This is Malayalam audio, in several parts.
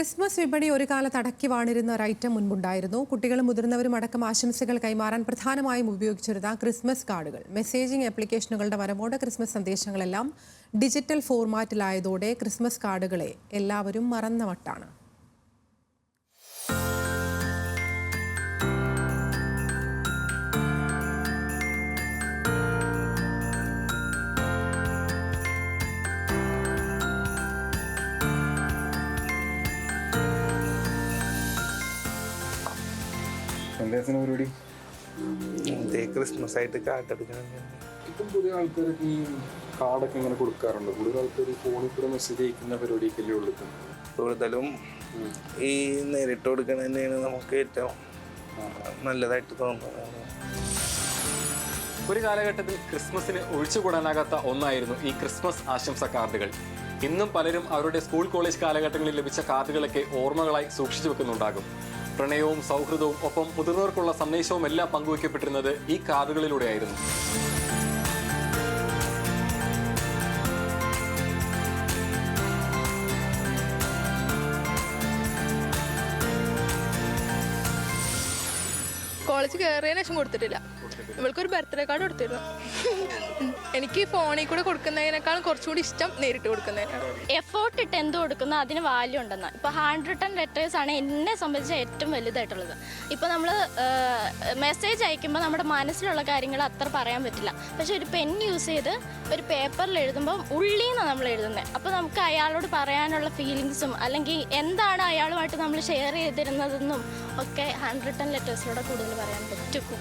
ക്രിസ്മസ് വിപണി ഒരു കാലത്ത് അടക്കി വാണിരുന്ന ഒരു ഐറ്റം മുൻപുണ്ടായിരുന്നു. കുട്ടികളും മുതിർന്നവരും അടക്കം ആശംസകൾ കൈമാറാൻ പ്രധാനമായും ഉപയോഗിച്ചിരുന്ന ക്രിസ്മസ് കാർഡുകൾ. മെസ്സേജിംഗ് ആപ്ലിക്കേഷനുകളുടെ വരവോടെ ക്രിസ്മസ് സന്ദേശങ്ങളെല്ലാം ഡിജിറ്റൽ ഫോർമാറ്റിലായതോടെ ക്രിസ്മസ് കാർഡുകളെ എല്ലാവരും മറന്ന മട്ടാണ്. ക്രിസ്മസ് ആയിട്ട് കാർഡ് എടുക്കണം. ഇപ്പം പുതിയ ആൾക്കാരൊക്കെ ഈ കാർഡൊക്കെ ഇങ്ങനെ കൊടുക്കാറുണ്ട്. കൂടുതൽ ആൾക്കാർ ഫോണിൽ കൂടെ മെസ്സേജ് അയക്കുന്ന പരിപാടിയൊക്കെ ഉള്ളൂ. കൂടുതലും ഈ നേരിട്ട് കൊടുക്കണ തന്നെയാണ് നമുക്ക് ഏറ്റവും നല്ലതായിട്ട് തോന്നുന്നത്. ഒരു കാലഘട്ടത്തിൽ ക്രിസ്മസിന് ഒഴിച്ചുകൂടാനാകാത്ത ഒന്നായിരുന്നു ഈ ക്രിസ്മസ് ആശംസ കാർഡുകൾ. ഇന്നും പലരും അവരുടെ സ്കൂൾ കോളേജ് കാലഘട്ടങ്ങളിൽ ലഭിച്ച കാർഡുകളൊക്കെ ഓർമ്മകളായി സൂക്ഷിച്ചു വെക്കുന്നുണ്ടാകും. പ്രണയവും സൗഹൃദവും ഒപ്പം മുതിർന്നവർക്കുള്ള സന്ദേശവും എല്ലാം പങ്കുവയ്ക്കപ്പെട്ടിരുന്നത് ഈ കാർഡുകളിലൂടെയായിരുന്നു. കോളേജ് കയറിയതിന് ശേഷം കൊടുത്തിട്ടില്ല. ഇവൾക്കൊരു ബർത്ത്ഡേ കാർഡ് കൊടുത്തിരുന്നു. എനിക്ക് ഫോണിൽ കൂടെ കൊടുക്കുന്നതിനേക്കാളും കുറച്ചുകൂടി ഇഷ്ടം നേരിട്ട് കൊടുക്കുന്നതിനാണ്. എഫേർട്ട് ഇട്ട് എന്ത് കൊടുക്കുന്നോ അതിന് വാല്യൂ ഉണ്ടെന്നാണ്. ഇപ്പോൾ ഹാൻഡ് റിട്ടൺ ലെറ്റേഴ്സ് ആണ് എന്നെ സംബന്ധിച്ച് ഏറ്റവും വലുതായിട്ടുള്ളത്. ഇപ്പോൾ നമ്മൾ മെസ്സേജ് അയക്കുമ്പോൾ നമ്മുടെ മനസ്സിലുള്ള കാര്യങ്ങൾ അത്ര പറയാൻ പറ്റില്ല. പക്ഷെ ഒരു പെൻ യൂസ് ചെയ്ത് ഒരു പേപ്പറിൽ എഴുതുമ്പോൾ ഉള്ളിൽ നിന്നാണ് നമ്മൾ എഴുതുന്നത്. അപ്പോൾ നമുക്ക് അയാളോട് പറയാനുള്ള ഫീലിങ്സും അല്ലെങ്കിൽ എന്താണ് അയാളുമായിട്ട് നമ്മൾ ഷെയർ ചെയ്തിരുന്നതെന്നും ഒക്കെ ഹാൻഡ് റിട്ടൺ ലെറ്റേഴ്സിലൂടെ കൂടുതൽ പറയാൻ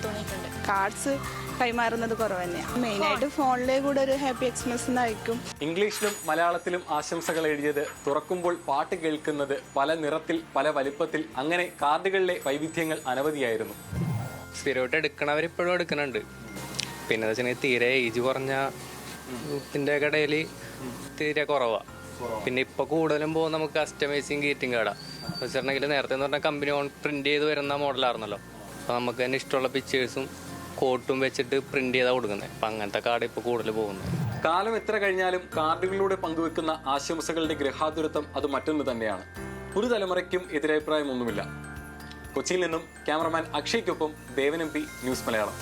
തോന്നിയിട്ടുണ്ട്. കാർഡ്സ് കൈമാറുന്നത് കുറവ് തന്നെയാണ്. മെയിനായിട്ട് ഫോണിലെ കൂടെ ഒരു ഹാപ്പി എക്സ്പ്രസ് അയക്കും. ഇംഗ്ലീഷിലും മലയാളത്തിലും ആശംസകൾ എഴുതിയത്, തുറക്കുമ്പോൾ പാട്ട് കേൾക്കുന്നത്, പല നിറത്തിൽ പല വലിപ്പത്തിൽ, അങ്ങനെ കാർഡുകളിലെ വൈവിധ്യങ്ങൾ അനവധിയായിരുന്നു. സ്ഥിരമായിട്ട് എടുക്കണവരിപ്പോഴും എടുക്കുന്നുണ്ട്. പിന്നെ എന്താ വെച്ചാൽ തീരെ ഏജ് കുറഞ്ഞ ഇതിൻ്റെ കടയിൽ തീരെ കുറവാണ്. പിന്നെ ഇപ്പോൾ കൂടുതലും പോകും നമുക്ക് കസ്റ്റമൈസിങ് ഗ്രീറ്റിംഗ് കാർഡാണ്. വെച്ചിട്ടുണ്ടെങ്കിൽ നേരത്തെ എന്ന് പറഞ്ഞാൽ കമ്പനി ഓൺ പ്രിന്റ് ചെയ്ത് വരുന്ന മോഡലായിരുന്നല്ലോ. അപ്പോൾ നമുക്ക് തന്നെ ഇഷ്ടമുള്ള പിക്ചേഴ്സും കോട്ടും വെച്ചിട്ട് പ്രിന്റ് ചെയ്താൽ കൊടുക്കുന്നത്. അപ്പം അങ്ങനത്തെ കാർഡ് ഇപ്പോൾ കൂടുതൽ പോകുന്നത്. കാലം എത്ര കഴിഞ്ഞാലും കാർഡുകളിലൂടെ പങ്കുവെക്കുന്ന ആശംസകളുടെ ഗൃഹാതുരത്വം അത് മറ്റൊന്ന് തന്നെയാണ്. പുതുതലമുറയ്ക്കും എതിരഭിപ്രായമൊന്നുമില്ല. കൊച്ചിയിൽ നിന്നും ക്യാമറമാൻ അക്ഷയ്ക്കൊപ്പം ദേവൻ MP, ന്യൂസ് മലയാളം.